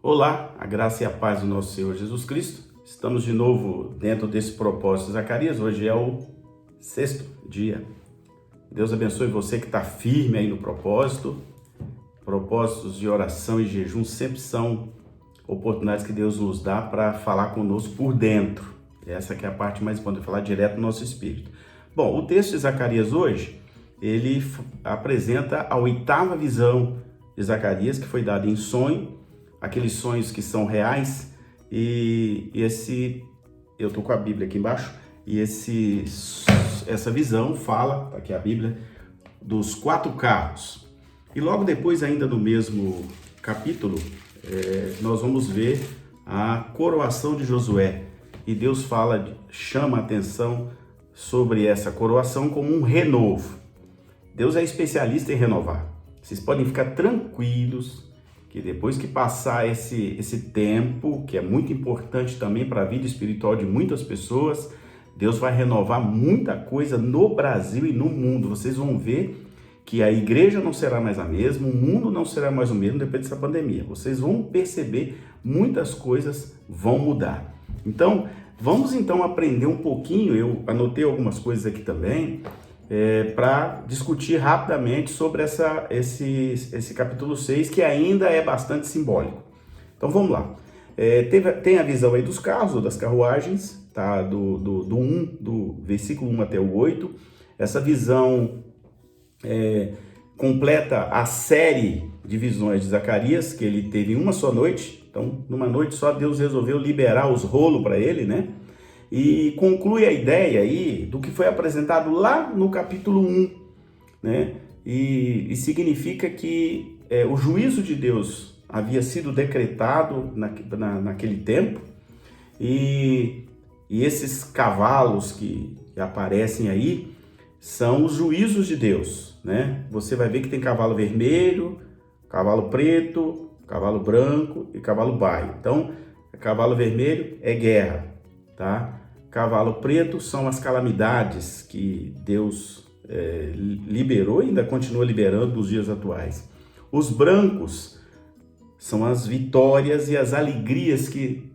Olá, a graça e a paz do nosso Senhor Jesus Cristo. Estamos de novo dentro desse propósito de Zacarias. Hoje é o sexto dia. Deus abençoe você que está firme aí no propósito. Propósitos de oração e jejum sempre são oportunidades que Deus nos dá para falar conosco por dentro. Essa que é a parte mais importante, falar direto no nosso espírito. Bom, o texto de Zacarias hoje, ele apresenta a oitava visão de Zacarias, que foi dada em sonho, aqueles sonhos que são reais, e eu tô com a Bíblia aqui embaixo, e essa visão fala, tá aqui a Bíblia, dos 4 carros. E logo depois, ainda no mesmo capítulo, nós vamos ver a coroação de Josué. E Deus chama a atenção sobre essa coroação como um renovo. Deus é especialista em renovar. Vocês podem ficar tranquilos que depois que passar esse tempo, que é muito importante também para a vida espiritual de muitas pessoas, Deus vai renovar muita coisa no Brasil e no mundo. Vocês vão ver que a igreja não será mais a mesma, o mundo não será mais o mesmo depois dessa pandemia. Vocês vão perceber, muitas coisas vão mudar. Então, vamos aprender um pouquinho, eu anotei algumas coisas aqui também, para discutir rapidamente sobre esse capítulo 6, que ainda é bastante simbólico. Então vamos lá. Tem a visão aí dos carros, ou das carruagens, tá? do versículo 1 até o 8. Essa visão completa a série de visões de Zacarias, que ele teve em uma só noite. Então, numa noite só, Deus resolveu liberar os rolos para ele, né? E conclui a ideia aí do que foi apresentado lá no capítulo 1, né? E significa que o juízo de Deus havia sido decretado naquele tempo, e esses cavalos que aparecem aí são os juízos de Deus, né? Você vai ver que tem cavalo vermelho, cavalo preto, cavalo branco e cavalo baio. Então, cavalo vermelho é guerra, tá? Cavalo preto são as calamidades que Deus liberou e ainda continua liberando nos dias atuais. Os brancos são as vitórias e as alegrias que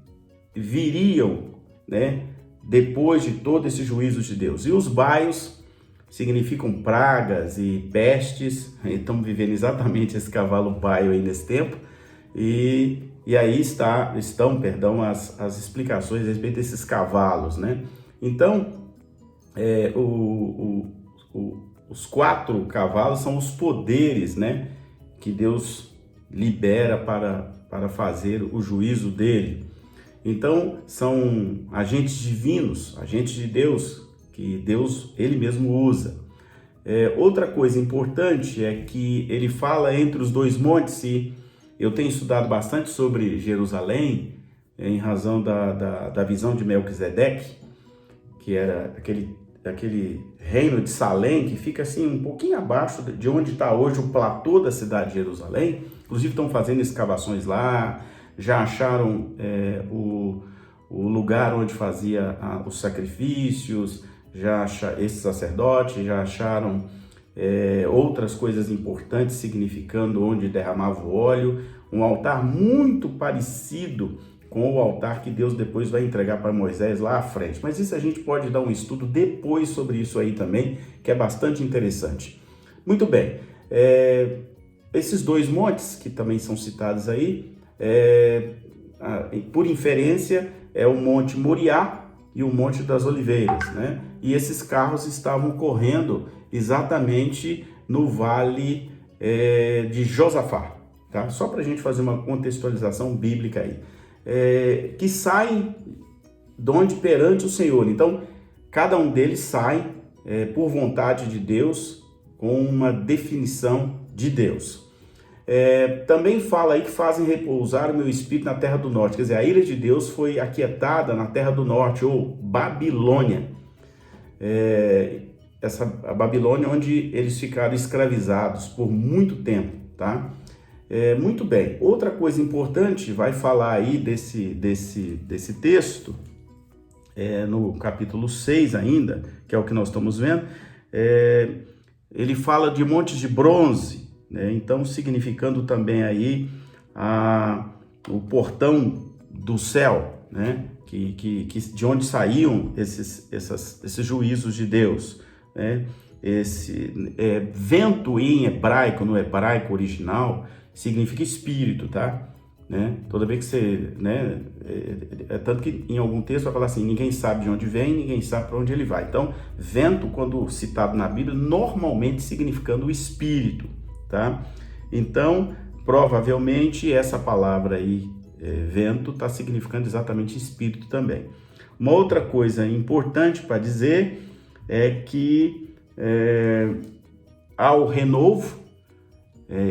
viriam, né, depois de todo esse juízo de Deus. E os baios significam pragas e pestes. Estamos vivendo exatamente esse cavalo baio aí nesse tempo. E aí estão as explicações a respeito desses cavalos, né? Então, os 4 cavalos são os poderes, né, que Deus libera para fazer o juízo dele. Então, são agentes divinos, agentes de Deus, que Deus, ele mesmo usa. Outra coisa importante é que ele fala entre os 2 montes, e eu tenho estudado bastante sobre Jerusalém, em razão da visão de Melquisedeque, que era aquele reino de Salém, que fica assim um pouquinho abaixo de onde está hoje o platô da cidade de Jerusalém. Inclusive estão fazendo escavações lá, já acharam o lugar onde fazia os sacrifícios, esse sacerdote, já acharam outras coisas importantes significando onde derramava o óleo, um altar muito parecido com o altar que Deus depois vai entregar para Moisés lá à frente. Mas isso a gente pode dar um estudo depois sobre isso aí também, que é bastante interessante. Muito bem, esses 2 montes que também são citados aí, por inferência, é o Monte Moriá e o Monte das Oliveiras, né? E esses carros estavam correndo exatamente no vale de Josafá, tá? Só para a gente fazer uma contextualização bíblica aí. Que saem de onde perante o Senhor. Então, cada um deles sai por vontade de Deus, com uma definição de Deus. Também fala aí que fazem repousar o meu espírito na terra do norte. Quer dizer, a ira de Deus foi aquietada na terra do norte, ou Babilônia. A Babilônia, onde eles ficaram escravizados por muito tempo, tá? Muito bem. Outra coisa importante, vai falar aí desse texto, no capítulo 6 ainda, que é o que nós estamos vendo, ele fala de montes de bronze, né? Então significando também aí o portão do céu, né? Que de onde saíam esses juízos de Deus, né? Esse vento em hebraico, no hebraico original, significa espírito, tá? Né? Toda vez que você, né? Tanto que em algum texto vai falar assim: ninguém sabe de onde vem, ninguém sabe para onde ele vai. Então, vento, quando citado na Bíblia, normalmente significando o espírito, tá? Então, provavelmente essa palavra aí, vento, está significando exatamente espírito também. Uma outra coisa importante para dizer é que há o renovo.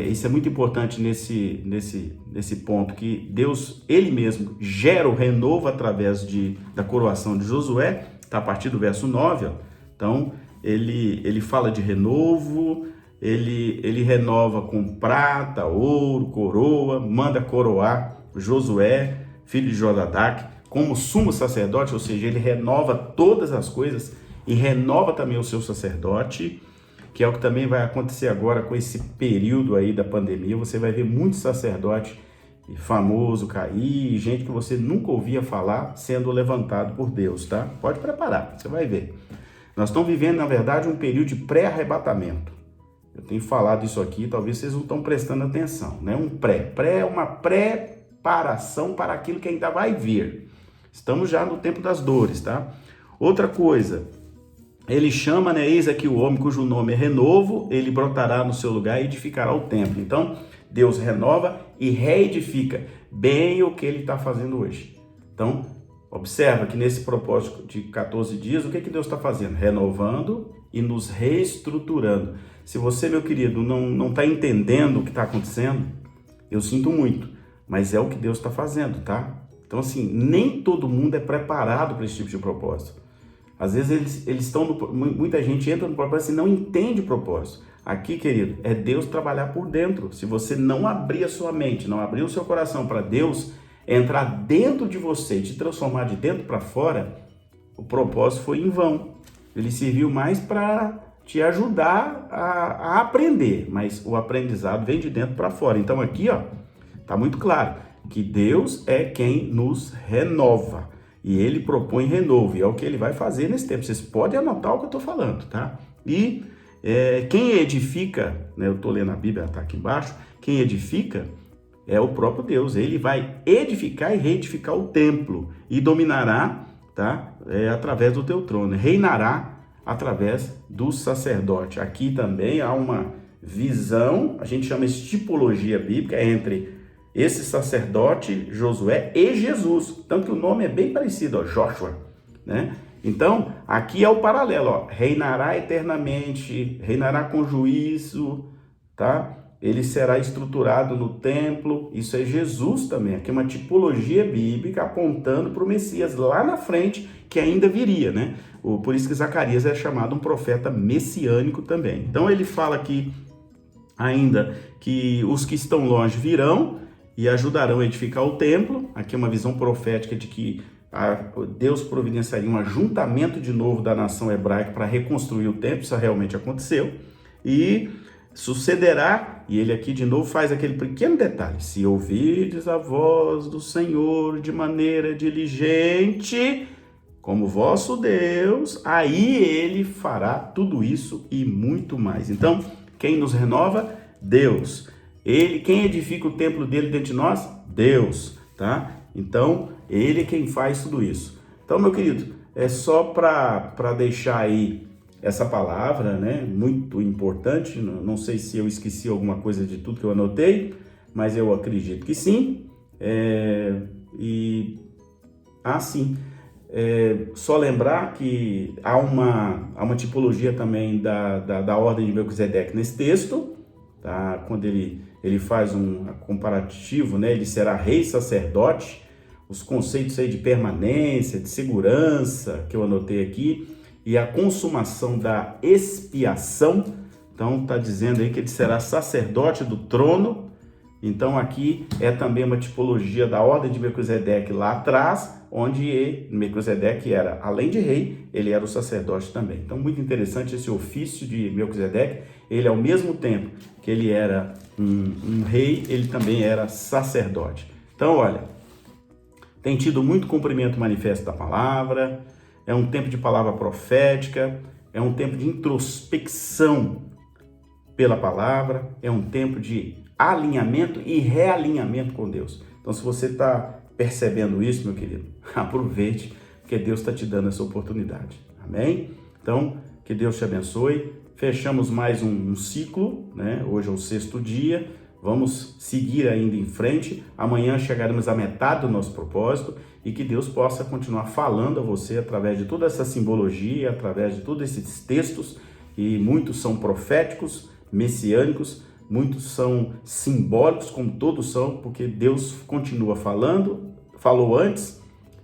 Isso é muito importante nesse ponto, que Deus, Ele mesmo, gera o renovo através da coroação de Josué, está a partir do verso 9, ó. Então, ele fala de renovo, ele renova com prata, ouro, coroa, manda coroar Josué, filho de Josadaque, como sumo sacerdote, ou seja, ele renova todas as coisas e renova também o seu sacerdote, que é o que também vai acontecer agora com esse período aí da pandemia. Você vai ver muito sacerdote famoso cair, gente que você nunca ouvia falar sendo levantado por Deus, tá? Pode preparar, você vai ver. Nós estamos vivendo, na verdade, um período de pré-arrebatamento. Eu tenho falado isso aqui, talvez vocês não estão prestando atenção, né? Pré é uma preparação para aquilo que ainda vai vir. Estamos já no tempo das dores, tá? Outra coisa, ele chama, né, eis aqui o homem cujo nome é renovo, ele brotará no seu lugar e edificará o templo. Então, Deus renova e reedifica bem o que ele está fazendo hoje. Então, observa que nesse propósito de 14 dias, o que Deus está fazendo? Renovando e nos reestruturando. Se você, meu querido, não está entendendo o que está acontecendo, eu sinto muito, mas é o que Deus está fazendo, tá? Então, assim, nem todo mundo é preparado para esse tipo de propósito. Às vezes eles estão, muita gente entra no propósito e não entende o propósito. Aqui, querido, é Deus trabalhar por dentro. Se você não abrir a sua mente, não abrir o seu coração para Deus entrar dentro de você e te transformar de dentro para fora, o propósito foi em vão. Ele serviu mais para te ajudar a aprender, mas o aprendizado vem de dentro para fora. Então aqui, ó, tá muito claro que Deus é quem nos renova. E ele propõe renovo, e é o que ele vai fazer nesse tempo. Vocês podem anotar o que eu estou falando, tá? E quem edifica, né, eu estou lendo a Bíblia, está aqui embaixo, quem edifica é o próprio Deus. Ele vai edificar e reedificar o templo e dominará, tá? Através do teu trono, reinará através do sacerdote. Aqui também há uma visão, a gente chama isso de tipologia bíblica, entre esse sacerdote Josué e Jesus, tanto que o nome é bem parecido, ó, Joshua, né? Então, aqui é o paralelo, ó, reinará eternamente, reinará com juízo, tá? Ele será estruturado no templo, isso é Jesus também, aqui é uma tipologia bíblica apontando para o Messias lá na frente, que ainda viria, né? Por isso que Zacarias é chamado um profeta messiânico também. Então, ele fala aqui ainda que os que estão longe virão e ajudarão a edificar o templo. Aqui é uma visão profética de que Deus providenciaria um ajuntamento de novo da nação hebraica para reconstruir o templo. Isso realmente aconteceu. E sucederá, e ele aqui de novo faz aquele pequeno detalhe: se ouvirdes a voz do Senhor de maneira diligente, como vosso Deus, aí ele fará tudo isso e muito mais. Então, quem nos renova? Deus. Ele, quem edifica o templo dele dentro de nós? Deus, tá? Então, ele é quem faz tudo isso. Então, meu querido, é só para deixar aí essa palavra, né? Muito importante. Não sei se eu esqueci alguma coisa de tudo que eu anotei, mas eu acredito que sim. Só lembrar que há uma tipologia também da ordem de Melquisedeque nesse texto, tá? Quando ele faz um comparativo, né? Ele será rei sacerdote, os conceitos aí de permanência, de segurança, que eu anotei aqui, e a consumação da expiação. Então está dizendo aí que ele será sacerdote do trono. Então aqui é também uma tipologia da ordem de Melquisedeque lá atrás, onde Melquisedeque era, além de rei, ele era o sacerdote também. Então muito interessante esse ofício de Melquisedeque. Ele, ao mesmo tempo que ele era um rei, ele também era sacerdote. Então, Então, olha, tem tido muito cumprimento manifesto da palavra, é um tempo de palavra profética, é um tempo de introspecção pela palavra, é um tempo de alinhamento e realinhamento com Deus. Então, se você está percebendo isso, meu querido, aproveite, porque Deus está te dando essa oportunidade. Amém? Então, que Deus te abençoe. Fechamos mais um ciclo, né? Hoje é o 6º dia. Vamos seguir ainda em frente. Amanhã chegaremos à metade do nosso propósito e que Deus possa continuar falando a você através de toda essa simbologia, através de todos esses textos, e muitos são proféticos, messiânicos, muitos são simbólicos, como todos são, porque Deus continua falando, falou antes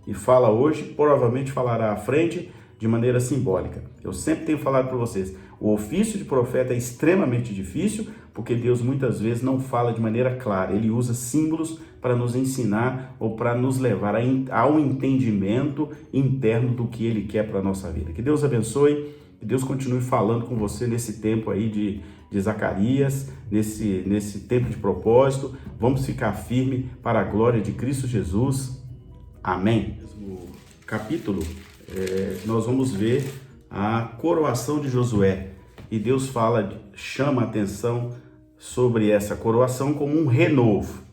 e fala hoje, provavelmente falará à frente de maneira simbólica. Eu sempre tenho falado para vocês, o ofício de profeta é extremamente difícil, porque Deus muitas vezes não fala de maneira clara, ele usa símbolos para nos ensinar ou para nos levar ao entendimento interno do que ele quer para a nossa vida. Que Deus abençoe, que Deus continue falando com você nesse tempo aí de Zacarias, nesse tempo de propósito. Vamos ficar firme para a glória de Cristo Jesus. Amém. No capítulo, nós vamos ver a coroação de Josué. E Deus chama a atenção sobre essa coroação como um renovo.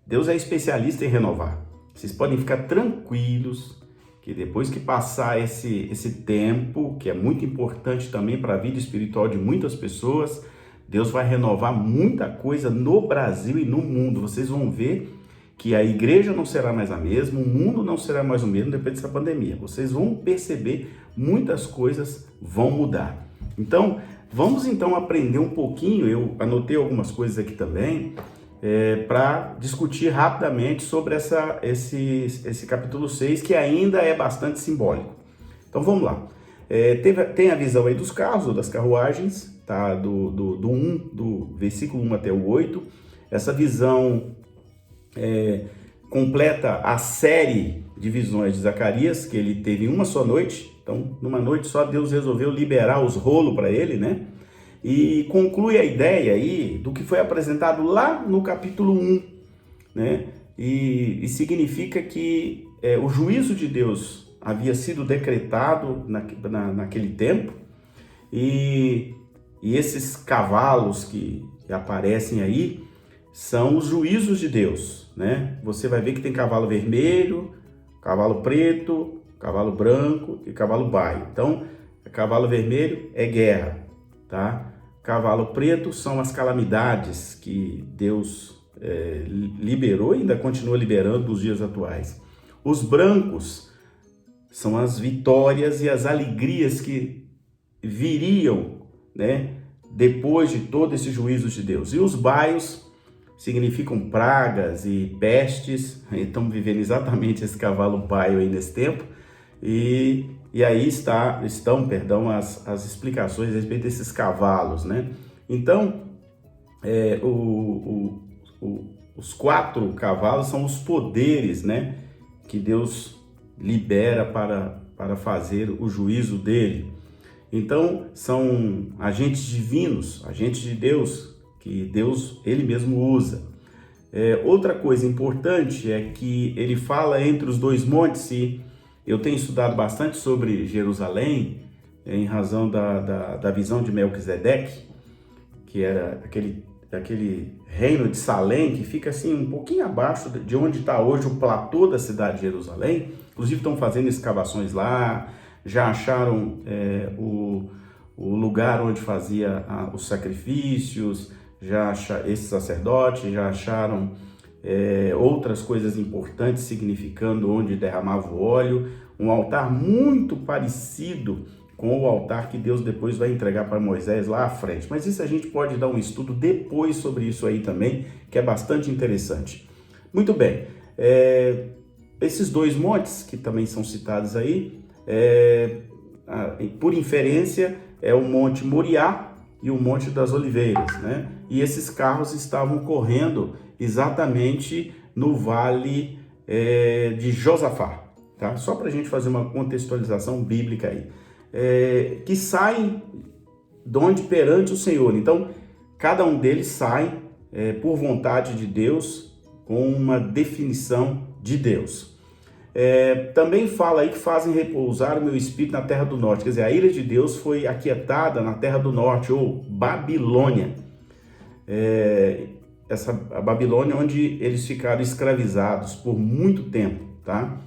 Deus é especialista em renovar. Vocês podem ficar tranquilos que depois que passar esse tempo, que é muito importante também para a vida espiritual de muitas pessoas, Deus vai renovar muita coisa no Brasil e no mundo. Vocês vão ver que a igreja não será mais a mesma, o mundo não será mais o mesmo depois dessa pandemia. Vocês vão perceber, muitas coisas vão mudar. Então, vamos aprender um pouquinho, eu anotei algumas coisas aqui também, para discutir rapidamente sobre esse capítulo 6, que ainda é bastante simbólico. Então vamos lá. Tem a visão aí dos carros, ou das carruagens, tá? do versículo 1 até o 8. Essa visão completa a série de visões de Zacarias, que ele teve em uma só noite. Então, numa noite só, Deus resolveu liberar os rolos para ele, né? E conclui a ideia aí do que foi apresentado lá no capítulo 1, né? E significa que o juízo de Deus havia sido decretado naquele tempo, e esses cavalos que aparecem aí são os juízos de Deus, né? Você vai ver que tem cavalo vermelho, cavalo preto, cavalo branco e cavalo baio. Então, cavalo vermelho é guerra, tá? Cavalo preto são as calamidades que Deus liberou e ainda continua liberando nos dias atuais. Os brancos são as vitórias e as alegrias que viriam, né, depois de todo esse juízo de Deus. E os baios significam pragas e pestes. Estamos vivendo exatamente esse cavalo baio aí nesse tempo. E aí estão as explicações a respeito desses cavalos, né? Então, os 4 cavalos são os poderes, né, que Deus libera para fazer o juízo dele. Então, são agentes divinos, agentes de Deus, que Deus, ele mesmo usa. Outra coisa importante é que ele fala entre os 2 montes, e eu tenho estudado bastante sobre Jerusalém, em razão da visão de Melquisedeque, que era aquele reino de Salém, que fica assim um pouquinho abaixo de onde está hoje o platô da cidade de Jerusalém. Inclusive estão fazendo escavações lá, já acharam o lugar onde fazia os sacrifícios, esses sacerdotes já acharam outras coisas importantes significando onde derramava o óleo, um altar muito parecido com o altar que Deus depois vai entregar para Moisés lá à frente. Mas isso a gente pode dar um estudo depois sobre isso aí também, que é bastante interessante. Muito bem, esses 2 montes que também são citados aí, por inferência, é o Monte Moriá e o Monte das Oliveiras, né? E esses carros estavam correndo exatamente no vale de Josafá, tá? Só para a gente fazer uma contextualização bíblica aí. Que saem de onde perante o Senhor. Então, cada um deles sai por vontade de Deus com uma definição de Deus. Também fala aí que fazem repousar o meu espírito na terra do norte. Quer dizer, a ira de Deus foi aquietada na terra do norte, ou Babilônia. A Babilônia onde eles ficaram escravizados por muito tempo, tá?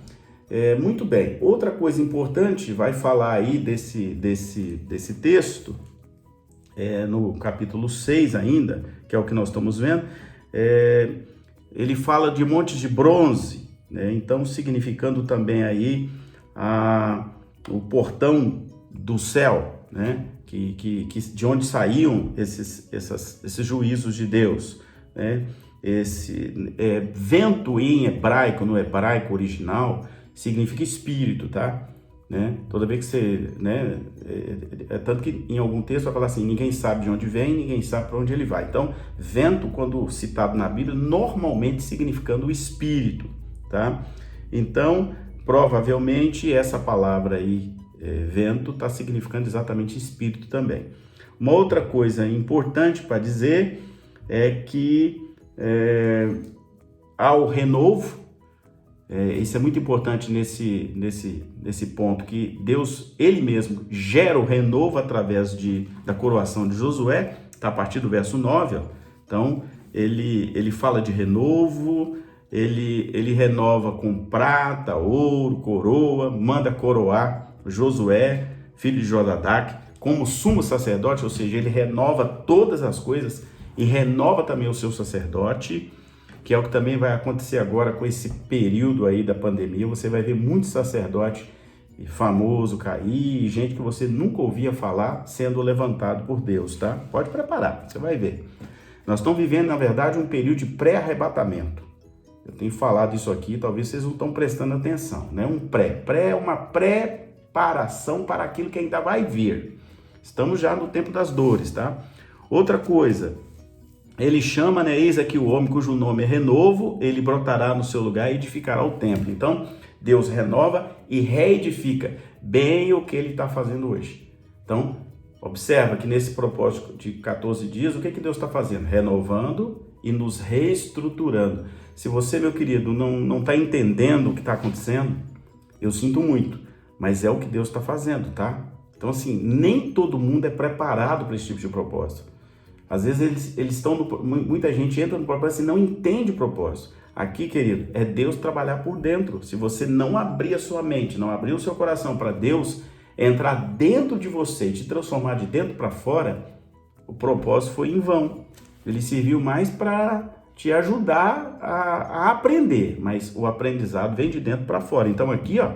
Muito bem. Outra coisa importante, vai falar aí desse texto, no capítulo 6 ainda, que é o que nós estamos vendo, ele fala de montes de bronze, né? Então significando também aí o portão do céu, né? Que de onde saíam esses juízos de Deus, né? Vento em hebraico, no hebraico original, significa espírito, tá? Né? Toda vez que você, né? Tanto que em algum texto vai falar assim, ninguém sabe de onde vem, ninguém sabe para onde ele vai. Então, vento, quando citado na Bíblia, normalmente significando o espírito, tá? Então, provavelmente essa palavra aí, vento, está significando exatamente espírito também. Uma outra coisa importante para dizer é que há o renovo. Isso é muito importante nesse ponto, que Deus, Ele mesmo, gera o renovo através da coroação de Josué, tá a partir do verso 9, ó. Então, ele fala de renovo, ele renova com prata, ouro, coroa, manda coroar Josué, filho de Josadaque, como sumo sacerdote, ou seja, ele renova todas as coisas e renova também o seu sacerdote, que é o que também vai acontecer agora com esse período aí da pandemia. Você vai ver muito sacerdote famoso cair, gente que você nunca ouvia falar sendo levantado por Deus, tá? Pode preparar, você vai ver. Nós estamos vivendo, na verdade, um período de pré-arrebatamento. Eu tenho falado isso aqui, talvez vocês não estão prestando atenção, né? Pré é uma preparação para aquilo que ainda vai vir. Estamos já no tempo das dores, tá? Outra coisa, ele chama, né, eis aqui o homem cujo nome é renovo, ele brotará no seu lugar e edificará o templo. Então, Deus renova e reedifica bem o que ele está fazendo hoje. Então, observa que nesse propósito de 14 dias, o que Deus está fazendo? Renovando e nos reestruturando. Se você, meu querido, não está entendendo o que está acontecendo, eu sinto muito, mas é o que Deus está fazendo, tá? Então, assim, nem todo mundo é preparado para esse tipo de propósito. Às vezes eles estão, muita gente entra no propósito e não entende o propósito. Aqui, querido, é Deus trabalhar por dentro. Se você não abrir a sua mente, não abrir o seu coração para Deus entrar dentro de você e te transformar de dentro para fora, o propósito foi em vão. Ele serviu mais para te ajudar a aprender, mas o aprendizado vem de dentro para fora. Então aqui, ó,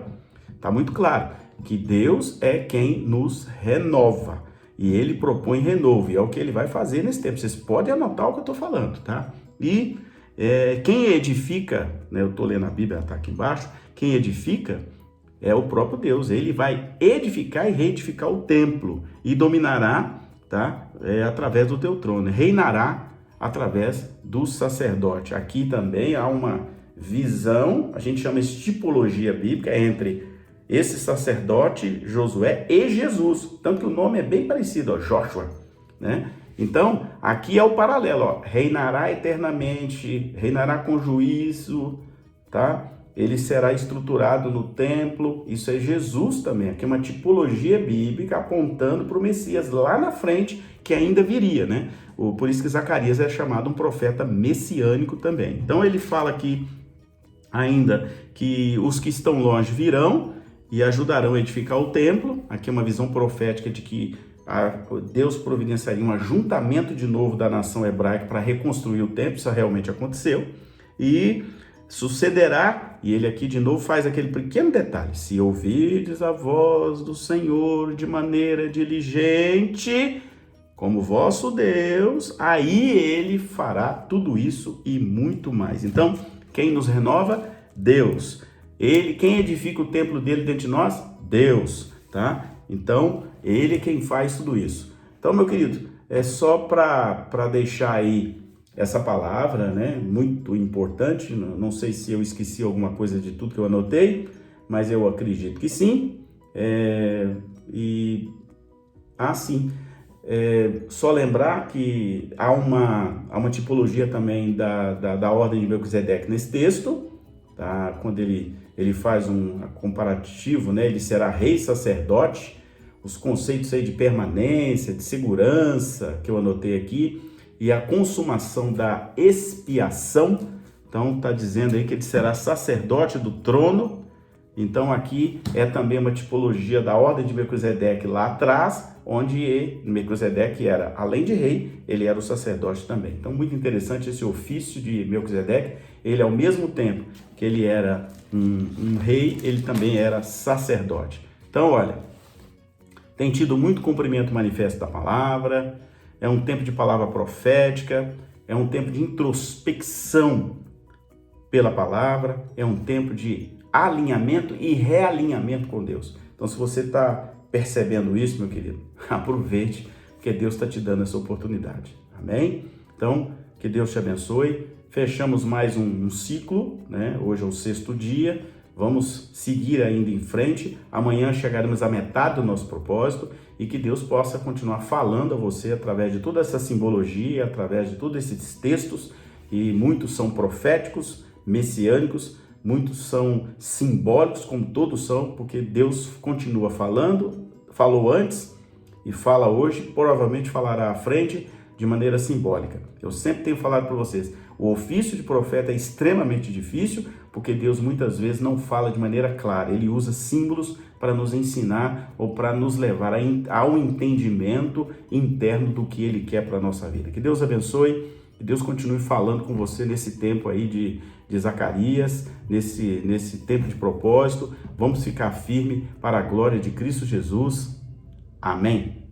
tá muito claro que Deus é quem nos renova. E ele propõe renovo, e é o que ele vai fazer nesse tempo. Vocês podem anotar o que eu estou falando, tá? E quem edifica, né, eu estou lendo a Bíblia, está aqui embaixo, quem edifica é o próprio Deus. Ele vai edificar e reedificar o templo e dominará, tá? Através do teu trono, reinará através do sacerdote. Aqui também há uma visão, a gente chama isso de tipologia bíblica, entre esse sacerdote, Josué, e Jesus. Tanto que o nome é bem parecido, ó, Joshua, né? Então, aqui é o paralelo, ó, reinará eternamente, reinará com juízo, tá? Ele será estruturado no templo, isso é Jesus também. Aqui é uma tipologia bíblica apontando para o Messias lá na frente, que ainda viria, né? Por isso que Zacarias é chamado um profeta messiânico também. Então, ele fala aqui ainda que os que estão longe virão e ajudarão a edificar o templo. Aqui é uma visão profética de que Deus providenciaria um ajuntamento de novo da nação hebraica para reconstruir o templo. Isso realmente aconteceu. E sucederá, e ele aqui de novo faz aquele pequeno detalhe: se ouvirdes a voz do Senhor de maneira diligente, como vosso Deus, aí ele fará tudo isso e muito mais. Então, quem nos renova? Deus. Ele, quem edifica o templo dele dentro de nós? Deus, tá? Então, ele é quem faz tudo isso. Então, meu querido, é só para deixar aí essa palavra, né? Muito importante. Não sei se eu esqueci alguma coisa de tudo que eu anotei, mas eu acredito que sim. Sim. Só lembrar que há uma tipologia também da ordem de Melquisedeque nesse texto, tá? Quando ele faz um comparativo, né? Ele será rei sacerdote, os conceitos aí de permanência, de segurança, que eu anotei aqui, e a consumação da expiação. Então está dizendo aí que ele será sacerdote do trono. Então aqui é também uma tipologia da ordem de Melquisedeque lá atrás, onde Melquisedeque era, além de rei, ele era o sacerdote também. Então muito interessante esse ofício de Melquisedeque. Ele, ao mesmo tempo que ele era um rei, ele também era sacerdote. Então olha, tem tido muito cumprimento manifesto da palavra, é um tempo de palavra profética, é um tempo de introspecção pela palavra, é um tempo de alinhamento e realinhamento com Deus. Então, se você está percebendo isso, meu querido, aproveite, porque Deus está te dando essa oportunidade. Amém? Então, que Deus te abençoe. Fechamos mais um ciclo, né? Hoje é o 6º dia. Vamos seguir ainda em frente. Amanhã chegaremos à metade do nosso propósito e que Deus possa continuar falando a você através de toda essa simbologia, através de todos esses textos, e muitos são proféticos, messiânicos, muitos são simbólicos, como todos são, porque Deus continua falando, falou antes e fala hoje, provavelmente falará à frente de maneira simbólica. Eu sempre tenho falado para vocês, o ofício de profeta é extremamente difícil, porque Deus muitas vezes não fala de maneira clara, ele usa símbolos para nos ensinar ou para nos levar ao entendimento interno do que ele quer para a nossa vida. Que Deus abençoe, que Deus continue falando com você nesse tempo aí de Zacarias, nesse tempo de propósito. Vamos ficar firme para a glória de Cristo Jesus. Amém.